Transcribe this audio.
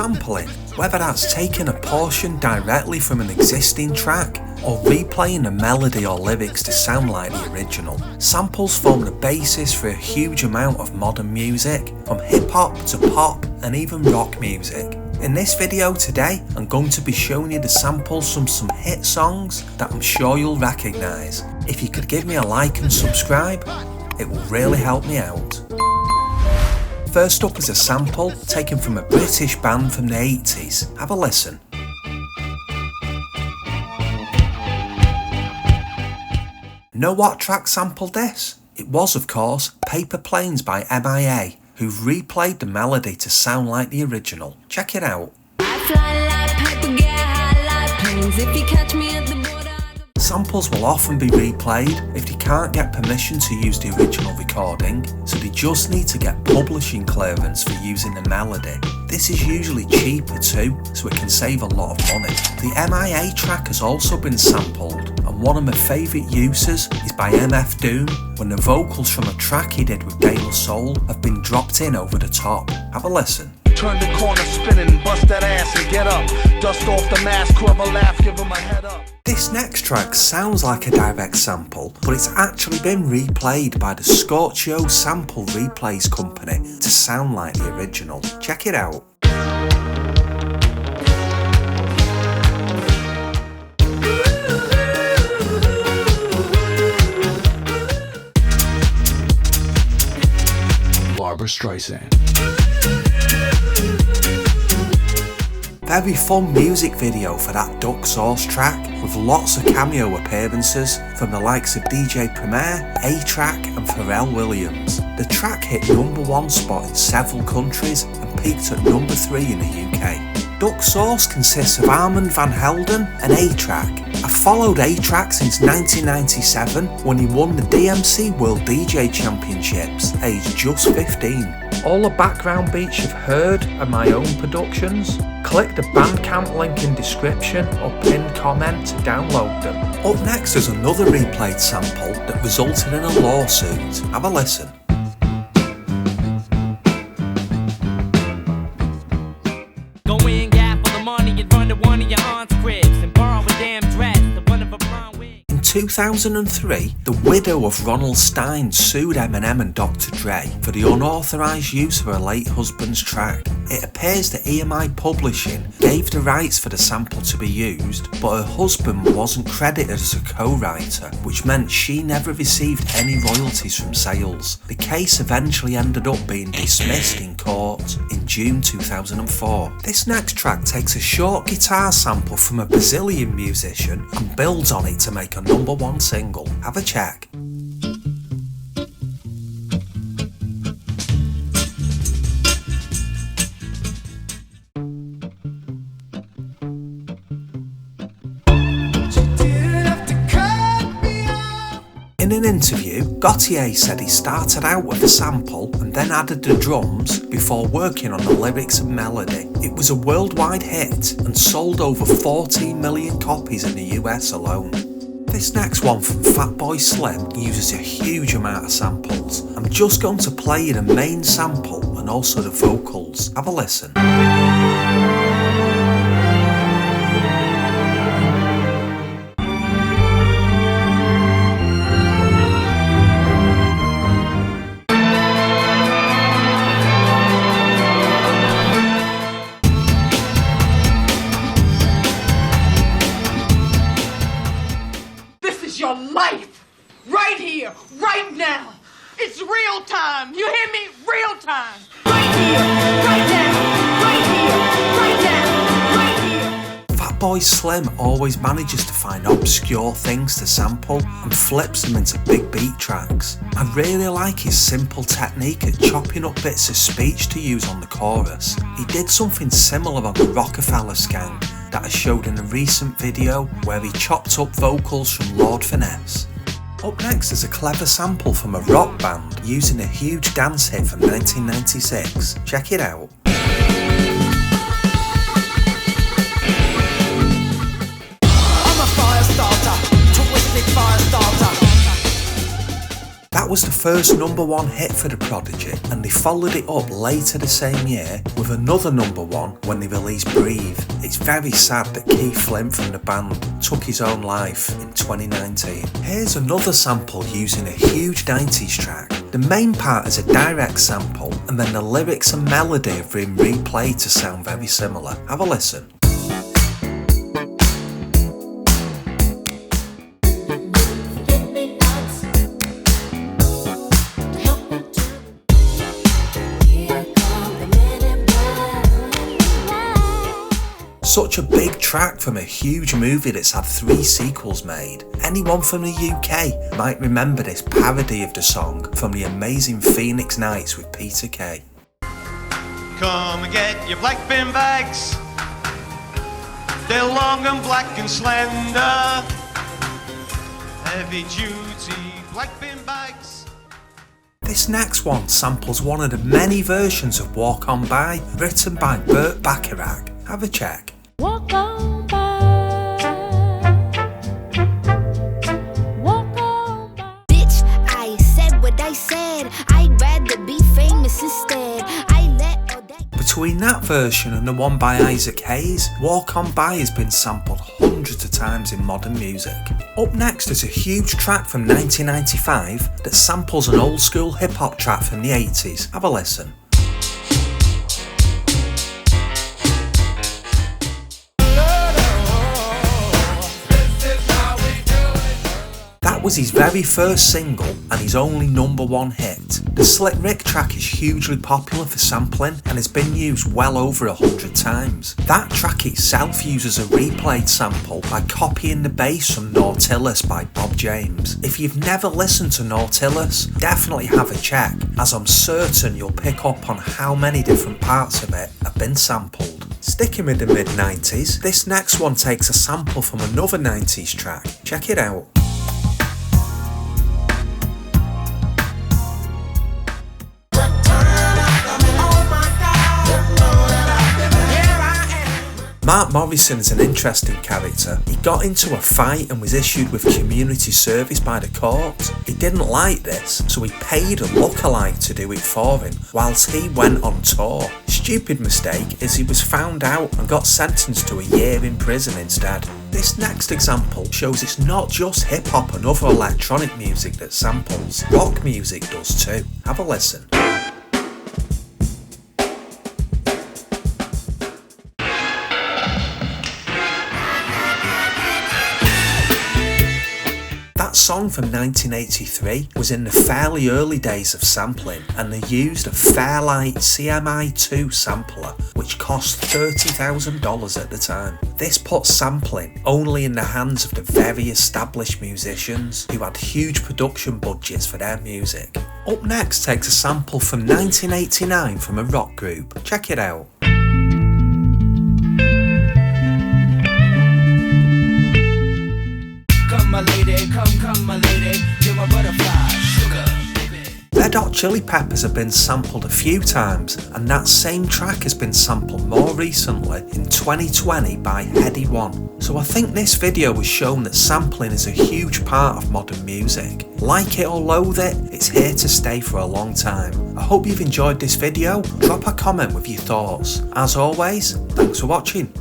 sampling, whether that's taking a portion directly from an existing track or replaying a melody or lyrics to sound like the original. Samples form the basis for a huge amount of modern music, from hip hop to pop and even rock music. In this video today, I'm going to be showing you the samples from some hit songs that I'm sure you'll recognise. If you could give me a like and subscribe, it will really help me out. First up is a sample taken from a British band from the 80s. Have a listen. Know what track sampled this? It was, of course, Paper Planes by M.I.A, who've replayed the melody to sound like the original. Check it out. Samples will often be replayed if they can't get permission to use the original recording, so they just need to get publishing clearance for using the melody. This is usually cheaper too, so it can save a lot of money. The M.I.A track has also been sampled, and one of my favourite uses is by MF Doom, when the vocals from a track he did with De La Soul have been dropped in over the top. Have a listen. Turn the corner spinning, bust that ass and get up. Dust off the mask, whoever laugh, give him a head up. This next track sounds like a direct sample, but it's actually been replayed by the Scorchio Sample Replays Company to sound like the original. Check it out. Barbara Streisand. Very fun music video for that Duck Sauce track, with lots of cameo appearances from the likes of DJ Premier, A-Track and Pharrell Williams. The track hit #1 spot in several countries and peaked at #3 in the UK. Duck Sauce consists of Armand van Helden and A-Track. I've followed A-Track since 1997 when he won the DMC World DJ Championships, aged just 15. All the background beats you've heard are my own productions. Click the Bandcamp link in description or pinned comment to download them. Up next is another replayed sample that resulted in a lawsuit. Have a listen. Go in, gap for the money in front of one of your aunt's cribs and borrow a damn dress, the one of a brown wig. In 2003, the widow of Ronald Stein sued Eminem and Dr. Dre for the unauthorised use of her late husband's track. It appears that EMI Publishing gave the rights for the sample to be used, but her husband wasn't credited as a co-writer, which meant she never received any royalties from sales. The case eventually ended up being dismissed in court in June 2004. This next track takes a short guitar sample from a Brazilian musician and builds on it to make a #1 single. Have a check. In an interview, Gotye said he started out with a sample and then added the drums before working on the lyrics and melody. It was a worldwide hit and sold over 14 million copies in the US alone. This next one from Fatboy Slim uses a huge amount of samples. I'm just going to play you the main sample and also the vocals. Have a listen. Your life right here, right now. It's real time. You hear me? Real time. Right here, right now. Right here, right now. Right here. Fatboy Slim always manages to find obscure things to sample and flips them into big beat tracks. I really like his simple technique at chopping up bits of speech to use on the chorus. He did something similar on the Rockefeller Skank that I showed in a recent video where he chopped up vocals from Lord Finesse. Up next is a clever sample from a rock band using a huge dance hit from 1996. Check it out. I'm a fire starter, twisted fire starter. That was the first #1 hit for the Prodigy, and they followed it up later the same year with another #1 when they released Breathe. It's very sad that Keith Flint from the band took his own life in 2019. Here's another sample using a huge 90s track. The main part is a direct sample, and then the lyrics and melody have been replayed to sound very similar. Have a listen. Such a big track from a huge movie that's had 3 sequels made. Anyone from the UK might remember this parody of the song from the amazing Phoenix Nights with Peter Kay. Come and get your black bin bags. They're long and black and slender. Heavy duty black bin bags. This next one samples one of the many versions of Walk On By, written by Burt Bacharach. Have a check. Walk on by. Walk on by. Bitch, I said what I said. I'd rather be famous instead. I let all that. Between that version and the one by Isaac Hayes, Walk On By has been sampled hundreds of times in modern music. Up next is a huge track from 1995 that samples an old school hip hop track from the 80s. Have a listen. That was his very first single and his only #1 hit. The Slick Rick track is hugely popular for sampling and has been used well over 100 times. That track itself uses a replayed sample by copying the bass from Nautilus by Bob James. If you've never listened to Nautilus, definitely have a check, as I'm certain you'll pick up on how many different parts of it have been sampled. Sticking with the mid-90s, this next one takes a sample from another 90s track. Check it out. Mark Morrison is an interesting character. He got into a fight and was issued with community service by the courts. He didn't like this, so he paid a lookalike to do it for him whilst he went on tour. Stupid mistake, as he was found out and got sentenced to a year in prison instead. This next example shows it's not just hip hop and other electronic music that samples. Rock music does too. Have a listen. That song from 1983 was in the fairly early days of sampling, and they used a Fairlight CMI2 sampler which cost $30,000 at the time. This put sampling only in the hands of the very established musicians who had huge production budgets for their music. Up next takes a sample from 1989 from a rock group. Check it out. My lady, come my lady, you're my butterfly, sugar, baby. Red Hot Chili Peppers have been sampled a few times, and that same track has been sampled more recently in 2020 by Heady One. So I think this video has shown that sampling is a huge part of modern music. Like it or loathe it, it's here to stay for a long time. I hope you've enjoyed this video. Drop a comment with your thoughts. As always, thanks for watching.